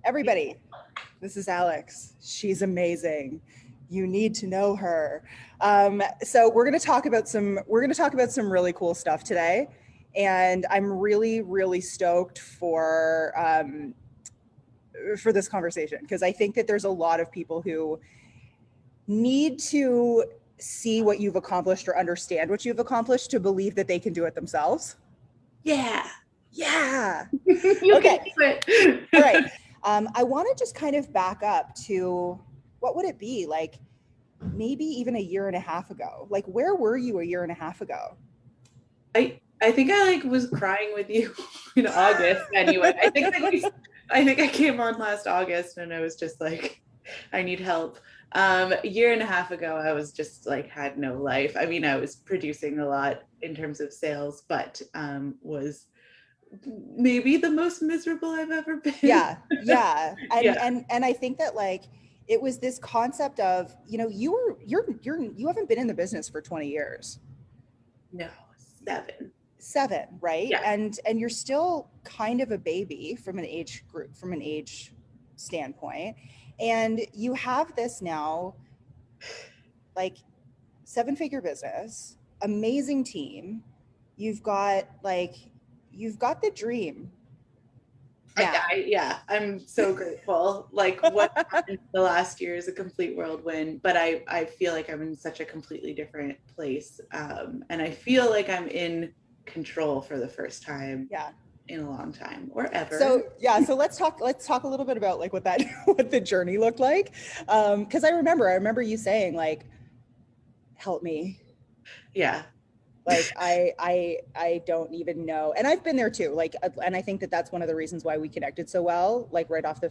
Everybody, this is Alex. She's amazing. You need to know her. So we're going to talk about some really cool stuff today, and I'm really really stoked for this conversation because I think that there's a lot of people who need to see what you've accomplished or understand what you've accomplished to believe that they can do it themselves. Yeah. Yeah. You can Okay. do it. All right. I want to just kind of back up to what would it be like maybe even a year and a half ago? Like, where were you a year and a half ago? I think I like was crying with you in August anyway. I think I came on last August and I was just like, I need help. A year and a half ago, I was just like had no life. I mean, I was producing a lot in terms of sales, but was maybe the most miserable I've ever been. Yeah, yeah. And Yeah. and and I think that like it was this concept of, you haven't been in the business for 20 years. No, 7. 7, right? Yeah. And you're still kind of a baby from an age standpoint. And you have this now like 7-figure business, amazing team. You've got like you've got the dream now. Yeah, I'm so grateful. Like what happened the last year is a complete whirlwind, but I feel like I'm in such a completely different place. And I feel like I'm in control for the first time Yeah. in a long time or ever. So yeah, so let's talk a little bit about like what that what the journey looked like. Because I remember you saying like, help me. Yeah. Like I don't even know. And I've been there too. Like, and I think that that's one of the reasons why we connected so well, like right off the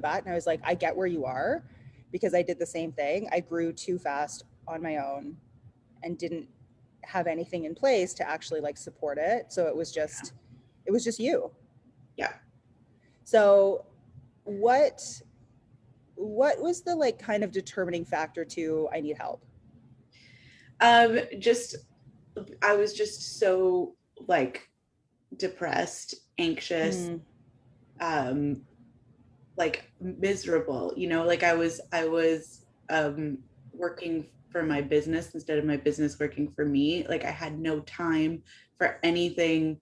bat. And I was like, I get where you are, because I did the same thing. I grew too fast on my own and didn't have anything in place to actually like support it. So it was just you. Yeah. So what what was the like kind of determining factor to I need help? Just I was just so like depressed, anxious, Mm, um, like miserable, like I was working for my business instead of my business working for me. Like I had no time for anything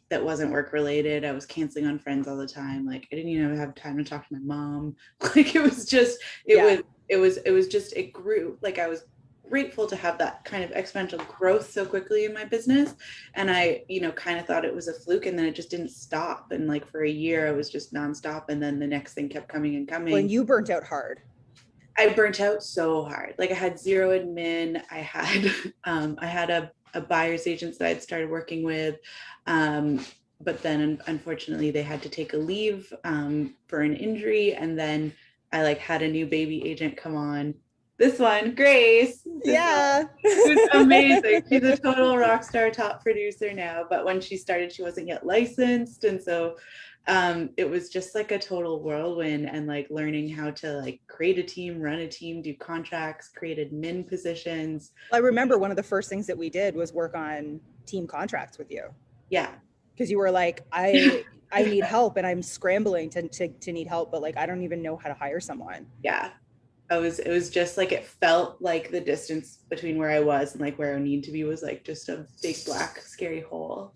that wasn't work related. I was canceling on friends all the time. Like I didn't even have time to talk to my mom. Like it was just yeah. it was just it grew. Like I was grateful to have that kind of exponential growth so quickly in my business, and I kind of thought it was a fluke, and then it just didn't stop, and like for a year I was just nonstop, and then the next thing kept coming and Well, and coming. you burnt out hard. I burnt out so hard. Like I had zero admin. I had a buyer's agent that I'd started working with. But then unfortunately they had to take a leave for an injury. And then I like had a new baby agent come on. This one, Grace, this one, Yeah. who's amazing. She's a total rock star, top producer now. But when she started, she wasn't yet licensed. And so it was just like a total whirlwind, and like learning how to like create a team, run a team, do contracts, create admin positions. I remember one of the first things that we did was work on team contracts with you, Yeah. because you were like, I need help and I'm scrambling to need help, but like I don't even know how to hire someone. Yeah. It was just like it felt like the distance between where I was and like where I need to be was like just a big black scary hole.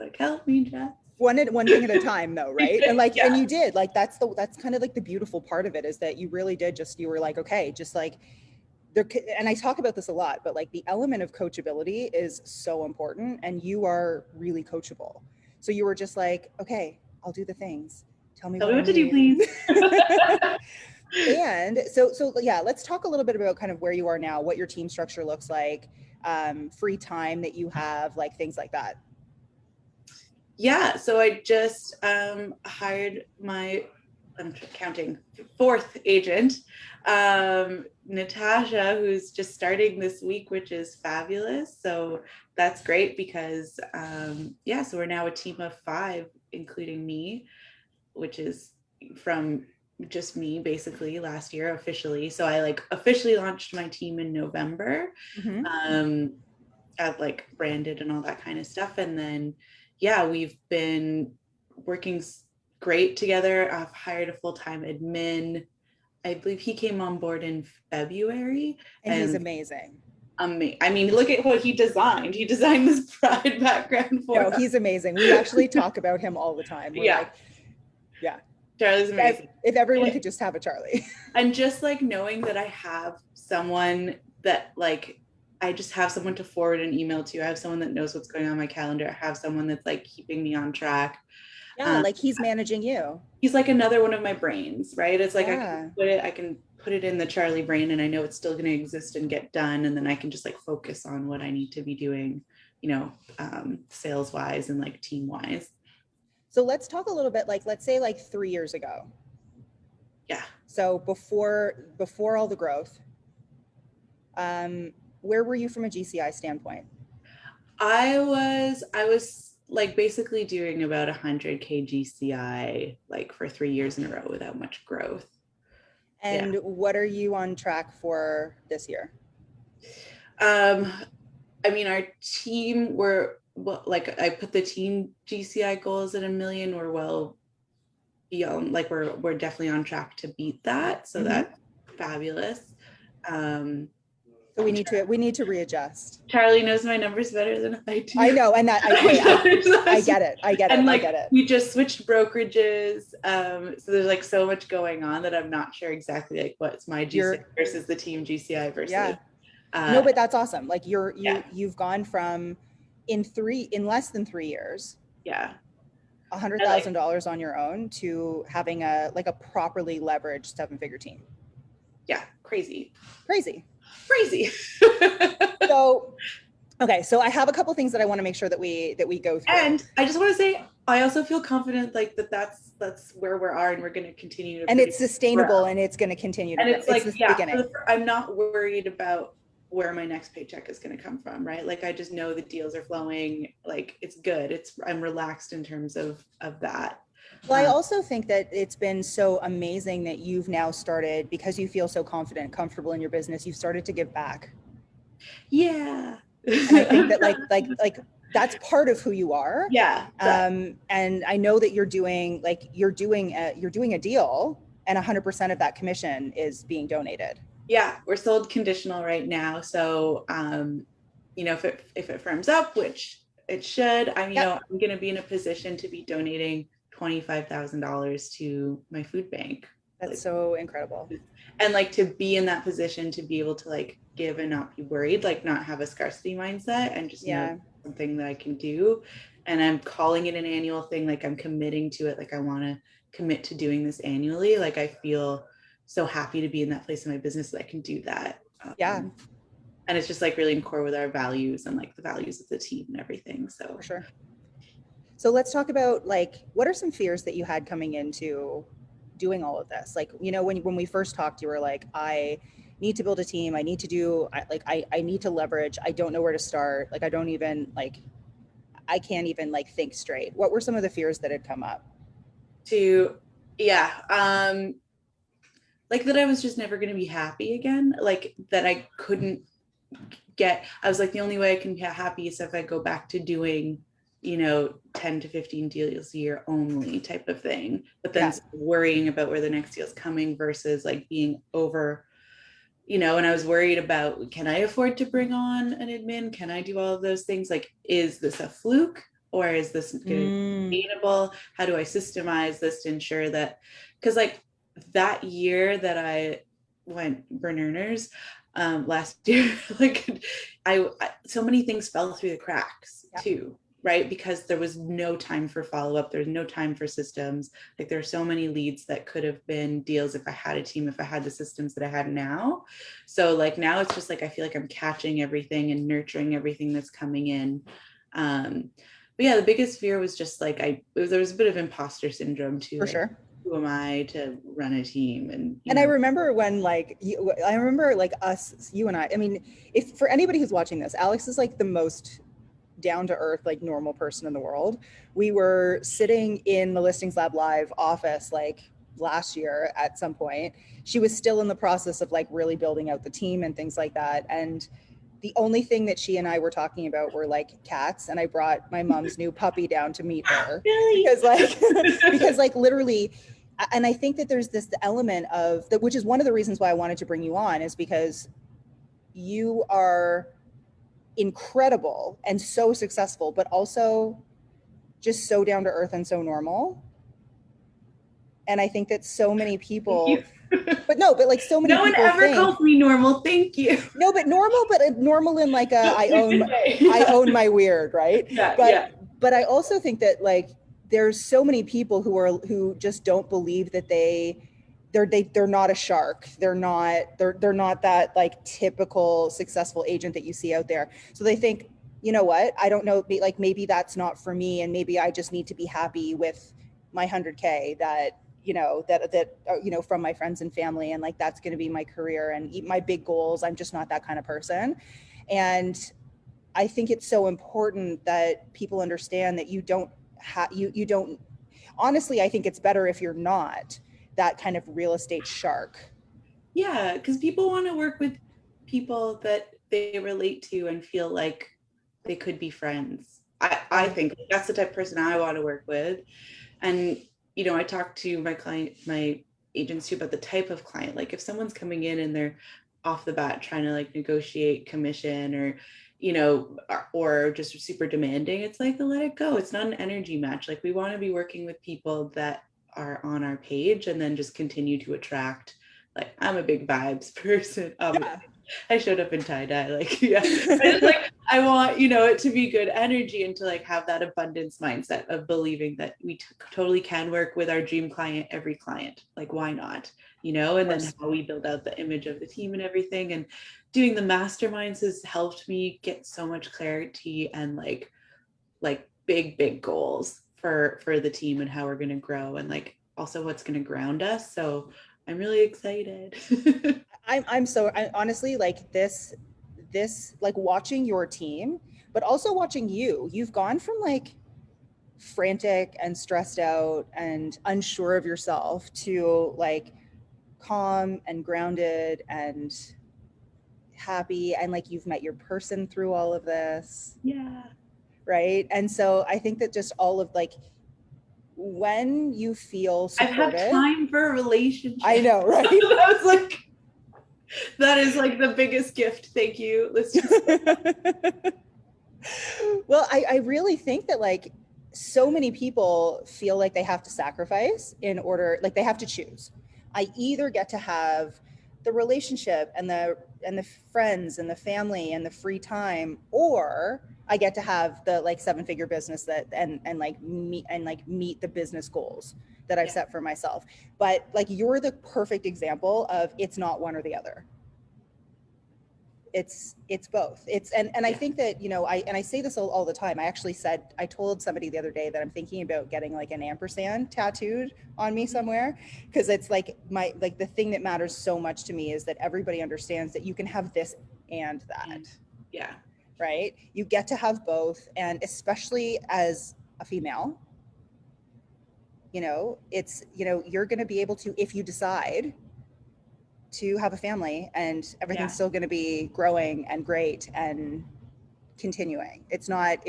Like help me, Jess. One thing at a time though, right? And like Yeah. and you did, like that's kind of like the beautiful part of it, is that you really did just, you were like, okay, just like there. And I talk about this a lot, but like the element of coachability is so important, and you are really coachable. So you were just like, okay, I'll do the things, tell me Tell what me I what to do, need. please. And so yeah, let's talk a little bit about kind of where you are now, what your team structure looks like, free time that you have, like things like that. Yeah, so I just hired my, I'm counting, fourth agent, Natasha, who's just starting this week, which is fabulous. So that's great because, yeah, so we're now a team of 5, including me, which is from just me basically last year officially. So I like officially launched my team in November. Mm-hmm. Um, I've like branded and all that kind of stuff. And then, yeah, we've been working great together. I've hired a full-time admin. I believe he came on board in February. And he's amazing. I mean, look at what he designed. He designed this pride background for us. He's amazing. We actually talk about him all the time. We're like, yeah. Charlie's amazing. If everyone could just have a Charlie. And just like knowing that I have someone that like, I just have someone to forward an email to. I have someone that knows what's going on my calendar. I have someone that's like keeping me on track. Yeah, like he's managing you. He's like another one of my brains, right? It's like I can put it in the Charlie brain, and I know it's still going to exist and get done, and then I can just like focus on what I need to be doing, sales wise and like team wise. So let's talk a little bit, like, let's say like 3 years ago. Yeah. So before all the growth, where were you from a GCI standpoint? I was like basically doing about 100K GCI like for 3 years in a row without much growth. And what are you on track for this year? I mean, our team I put the team GCI goals at 1 million. We're well beyond, like we're definitely on track to beat that. So that's fabulous. So we need to readjust. Charlie knows my numbers better than I do. I know, and that I get it. And like, I get it. We just switched brokerages, so there's like so much going on that I'm not sure exactly like what's my GCI versus the team GCI versus. Yeah. No, but that's awesome. Like you've gone from in less than 3 years. Yeah. $100,000 on your own to having a properly leveraged 7-figure team. Yeah, crazy. So, okay, so I have a couple things that I want to make sure that we go through. And I just want to say, I also feel confident like that's where we are, and we're going to continue to. And it's sustainable, and it's going to continue to. And it's like, beginning. I'm not worried about where my next paycheck is going to come from, right? Like I just know the deals are flowing. Like it's good. I'm relaxed in terms of that. Well, I also think that it's been so amazing that you've now started, because you feel so confident, comfortable in your business, you've started to give back. Yeah. And I think that like that's part of who you are. Yeah. And I know that you're doing a deal, and 100% of that commission is being donated. Yeah, we're sold conditional right now. So, if it firms up, which it should, I'm going to be in a position to be donating $25,000 to my food bank. That's so incredible. And like to be in that position to be able to like give and not be worried, like not have a scarcity mindset, and just know something that I can do. And I'm calling it an annual thing. Like I'm committing to it. Like I want to commit to doing this annually. Like I feel so happy to be in that place in my business that I can do that. And it's just like really in core with our values and like the values of the team and everything. So for sure. So let's talk about like, what are some fears that you had coming into doing all of this? Like, when we first talked, you were like, I need to build a team. I need to I need to leverage. I don't know where to start. Like, I can't even like think straight. What were some of the fears that had come up? Like that I was just never going to be happy again. Like that I was like, the only way I can get happy is if I go back to doing 10 to 15 deals a year only type of thing, but then worrying about where the next deal is coming versus like being over, and I was worried about, can I afford to bring on an admin? Can I do all of those things? Like, is this a fluke, or is this sustainable? How do I systemize this to ensure that, because like that year that I went burn earners last year, like I so many things fell through the cracks too. Right? Because there was no time for follow-up. There's no time for systems. Like there are so many leads that could have been deals if I had a team, if I had the systems that I had now. So like now it's just like, I feel like I'm catching everything and nurturing everything that's coming in. But yeah, the biggest fear was just like, there was a bit of imposter syndrome too. For sure. Who am I to run a team? And I remember when you and I mean, if for anybody who's watching this, Alex is like the most down to earth, like normal person in the world. We were sitting in the Listings Lab Live office like last year at some point. She was still in the process of like really building out the team and things like that. And the only thing that she and I were talking about were like cats, and I brought my mom's new puppy down to meet her. Really? Because like literally, and I think that there's this element of that, which is one of the reasons why I wanted to bring you on, is because you are incredible and so successful, but also just so down to earth and so normal. And I think that so many people, but like so many no people one ever calls me normal. Thank you. No, but normal in like a I own my weird, right? Yeah, but I also think that like there's so many people who just don't believe that they're not a shark. They're not that like typical successful agent that you see out there. So they think, you know what? I don't know, like maybe that's not for me, and maybe I just need to be happy with my 100K that from my friends and family, and like that's going to be my career and my big goals. I'm just not that kind of person. And I think it's so important that people understand that you don't honestly, I think it's better if you're not that kind of real estate shark. Yeah, because people want to work with people that they relate to and feel like they could be friends. I think that's the type of person I want to work with. And I talk to my agents too about the type of client. Like if someone's coming in and they're off the bat trying to like negotiate commission or just super demanding, it's like, let it go. It's not an energy match. Like we want to be working with people that are on our page and then just continue to attract. Like I'm a big vibes person. I showed up in tie-dye, like, yeah. I want, it to be good energy and to like have that abundance mindset of believing that we totally can work with our dream client, every client. Like, why not? And then how we build out the image of the team and everything. And doing the masterminds has helped me get so much clarity and like big goals for the team and how we're going to grow and like also what's going to ground us. So I'm really excited. I'm honestly like this like watching your team, but also watching you've gone from like frantic and stressed out and unsure of yourself to like calm and grounded and happy, and like you've met your person through all of this. Yeah. Right. And so I think that just all of like when you feel supported. I've had time for a relationship. I know, right? That is like the biggest gift. Thank you. Well, I really think that like so many people feel like they have to sacrifice in order, like they have to choose. I either get to have the relationship and the friends and the family and the free time, or I get to have the like 7-figure business that and meet the business goals that I've set for myself. But like you're the perfect example of it's not one or the other. It's both. I think that, I say this all the time. I told somebody the other day that I'm thinking about getting like an ampersand tattooed on me somewhere, because it's like the thing that matters so much to me is that everybody understands that you can have this and that. Yeah. Right? You get to have both. And especially as a female, it's, you're going to be able to, if you decide to have a family, and everything's still going to be growing and great and continuing. It's not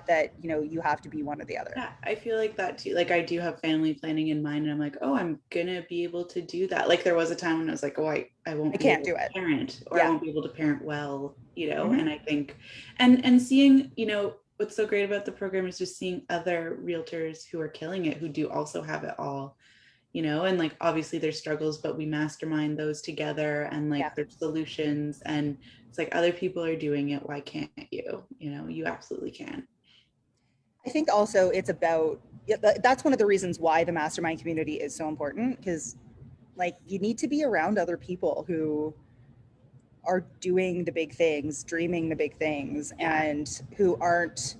that, you have to be one or the other. Yeah, I feel like that too. Like I do have family planning in mind, and I'm like, oh, I'm gonna be able to do that. Like there was a time when I was like, oh, I can't do it. Parent, or I won't be able to parent well, Mm-hmm. And I think, and seeing, what's so great about the program is just seeing other realtors who are killing it, who do also have it all. And like obviously there's struggles, but we mastermind those together, and like there's solutions, and it's like other people are doing it. Why can't you? You absolutely can. I think also it's about, that's one of the reasons why the mastermind community is so important, because like you need to be around other people who are doing the big things, dreaming the big things, and who aren't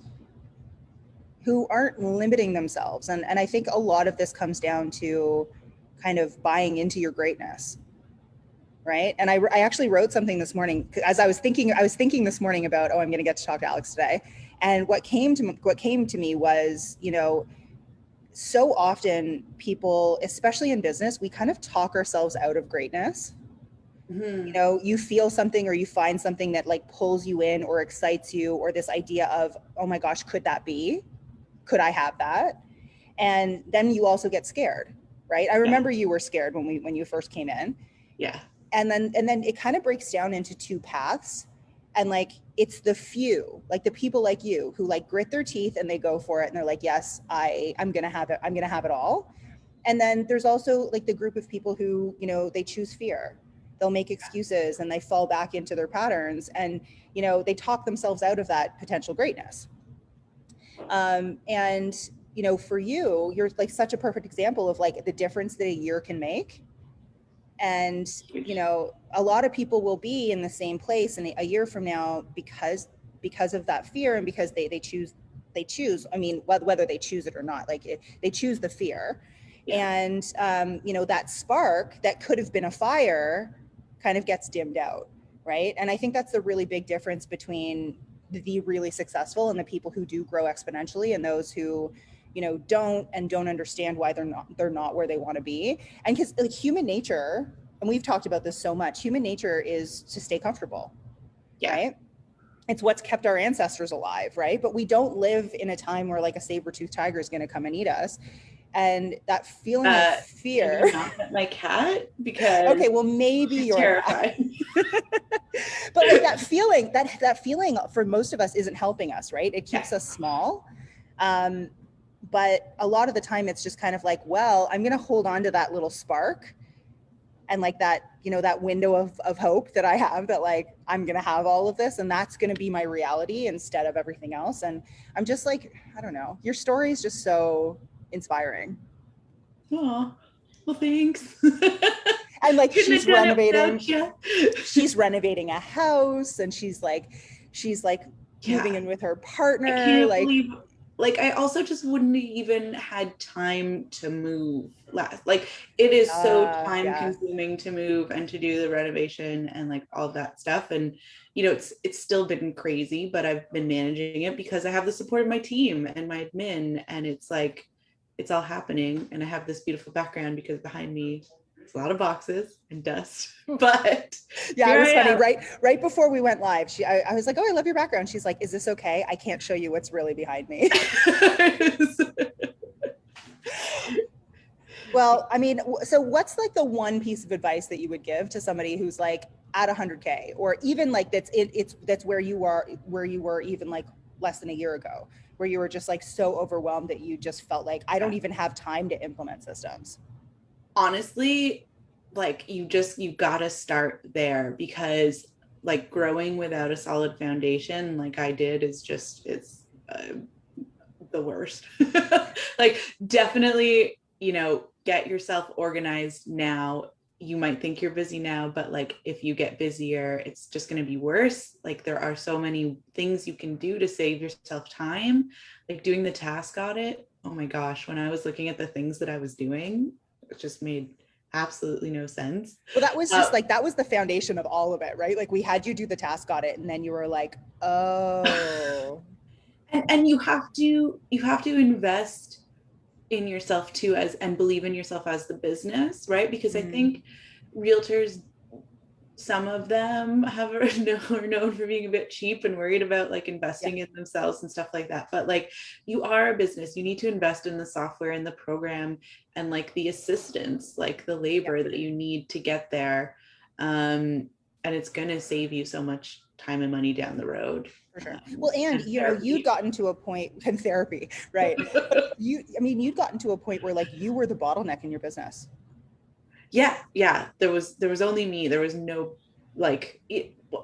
limiting themselves. And I think a lot of this comes down to kind of buying into your greatness. Right. And I actually wrote something this morning as I was thinking this morning about, I'm going to get to talk to Alex today. And what came to me was, so often people, especially in business, we kind of talk ourselves out of greatness. You know, you feel something or you find something that like pulls you in or excites you, or this idea of, oh my gosh, could that be? Could I have that? And then you also get scared, right? I remember you were scared when you first came in. Yeah. And then it kind of breaks down into two paths. And like, it's the few, like the people like you who like grit their teeth and they go for it and they're like, yes, I'm gonna have it, I'm gonna have it all. And then there's also like the group of people who, you know, they choose fear. They'll make excuses and they fall back into their patterns, and you know, they talk themselves out of that potential greatness. And you know, for you, you're like such a perfect example of like the difference that a year can make. And you know, a lot of people will be in the same place in a year from now because of that fear, and because they choose, I mean, whether they choose it or not, like they choose the fear. And you know, that spark that could have been a fire kind of gets dimmed out, right? And I think that's the really big difference between the really successful and the people who do grow exponentially, and those who, you know, don't understand why they're not where they want to be. And because like human nature, and we've talked about this so much, human nature is to stay comfortable, right? It's what's kept our ancestors alive, right? But we don't live in a time where like a saber-toothed tiger is going to come and eat us. And that feeling of fear. Can you not pet my cat? Because okay, well, maybe you're terrified. But like that feeling for most of us isn't helping us, right? It keeps us small. But a lot of the time it's just kind of like, well, I'm going to hold on to that little spark, and like that, you know, that window of hope that I have, that like, I'm going to have all of this and that's going to be my reality instead of everything else. And I'm just like, I don't know, your story is just so inspiring. Oh, well, thanks. And like, she's renovating a house, and she's like moving in with her partner. I can't believe, like, I also just wouldn't have even had time to move last. Like, it is so time consuming to move and to do the renovation and like all that stuff. And, you know, it's still been crazy, but I've been managing it because I have the support of my team and my admin, and it's like, it's all happening. And I have this beautiful background because behind me, it's a lot of boxes and dust, but yeah, it was funny. Right before we went live, I was like, oh, I love your background. She's like, is this okay? I can't show you what's really behind me. Well, I mean, so what's like the one piece of advice that you would give to somebody who's like at 100K, or even like that's where you were even like less than a year ago, where you were just like so overwhelmed that you just felt like, I don't even have time to implement systems? Honestly, like you gotta start there, because like growing without a solid foundation like I did is just, it's the worst. Like, definitely, you know, get yourself organized now. You might think you're busy now, but like if you get busier, it's just going to be worse. Like, there are so many things you can do to save yourself time, like doing the task audit. Oh my gosh, when I was looking at the things that I was doing, it just made absolutely no sense. Well, that was just like, that was the foundation of all of it, right? Like, we had you do the task audit, and then you were like, oh. And you have to invest in yourself too, and believe in yourself as the business, right? Because I think realtors, some of them are known for being a bit cheap and worried about like investing in themselves and stuff like that. But like, you are a business, you need to invest in the software and the program and like the assistance, like the labor that you need to get there. And it's going to save you so much time and money down the road. For sure. Well, and you know, you'd gotten to a point in therapy, right? You'd gotten to a point where like you were the bottleneck in your business. Yeah. There was only me. There was no, like,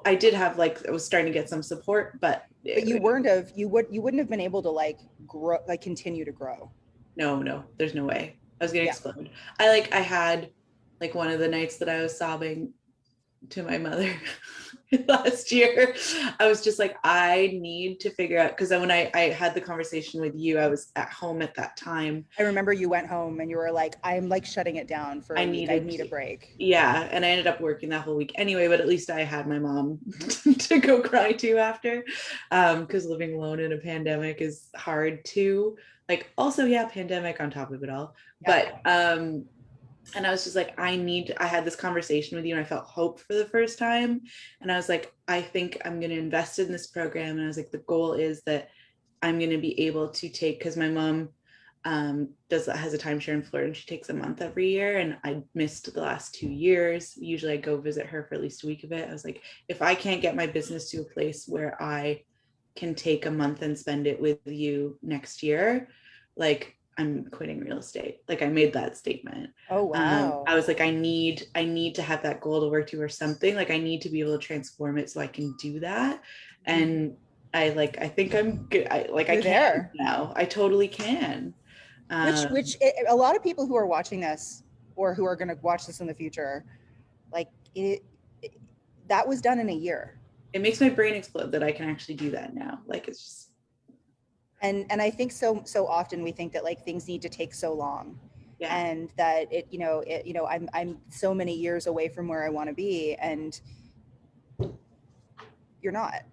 I did have like, I was starting to get some support, but you wouldn't have been able to like grow, like continue to grow. No, there's no way. I was gonna explode. I had like one of the nights that I was sobbing to my mother last year. I was just like, I need to figure out, because when I had the conversation with you, I was at home at that time. I remember you went home and you were like, I'm like shutting it down for a week. I need a break. Yeah. And I ended up working that whole week anyway, but at least I had my mom to go cry to after, because living alone in a pandemic is hard too. Like, also, pandemic on top of it all. But And I was just like, I had this conversation with you and I felt hope for the first time. And I was like, I think I'm going to invest in this program. And I was like, the goal is that I'm going to be able to take, because my mom has a timeshare in Florida and she takes a month every year. And I missed the last 2 years. Usually I go visit her for at least a week of it. I was like, if I can't get my business to a place where I can take a month and spend it with you next year, like I'm quitting real estate. Like I made that statement. Oh, wow. I was like, I need to have that goal to work to or something. Like I need to be able to transform it so I can do that. And I think I'm good. I You're can there now. I totally can. A lot of people who are watching this or who are going to watch this in the future, like that was done in a year. It makes my brain explode that I can actually do that now. Like it's just. And I think so often we think that like things need to take so long. Yeah. And that I'm so many years away from where I want to be, and you're not.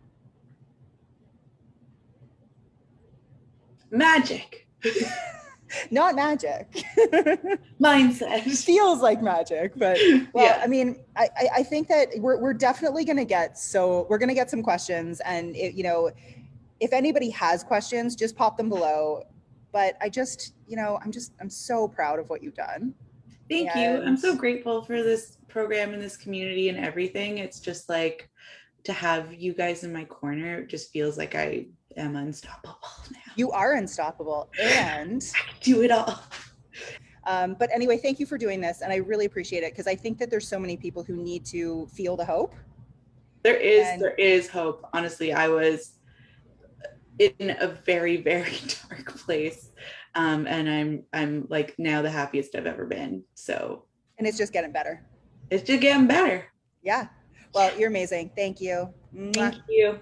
Magic. Not magic. Mindset. It feels like magic, but well, yeah. I mean, I think that we're definitely going to get some questions, and if anybody has questions, just pop them below. But I'm so proud of what you've done. Thank you. I'm so grateful for this program and this community and everything. It's just like to have you guys in my corner, it just feels like I am unstoppable now. You are unstoppable, and I can do it all. But anyway, thank you for doing this, and I really appreciate it because I think that there's so many people who need to feel the hope. There is hope. Honestly, I was in a very, very dark place, and I'm like now the happiest I've ever been. So, and it's just getting better. It's just getting better. Yeah. Well, you're amazing. Thank you. Thank you.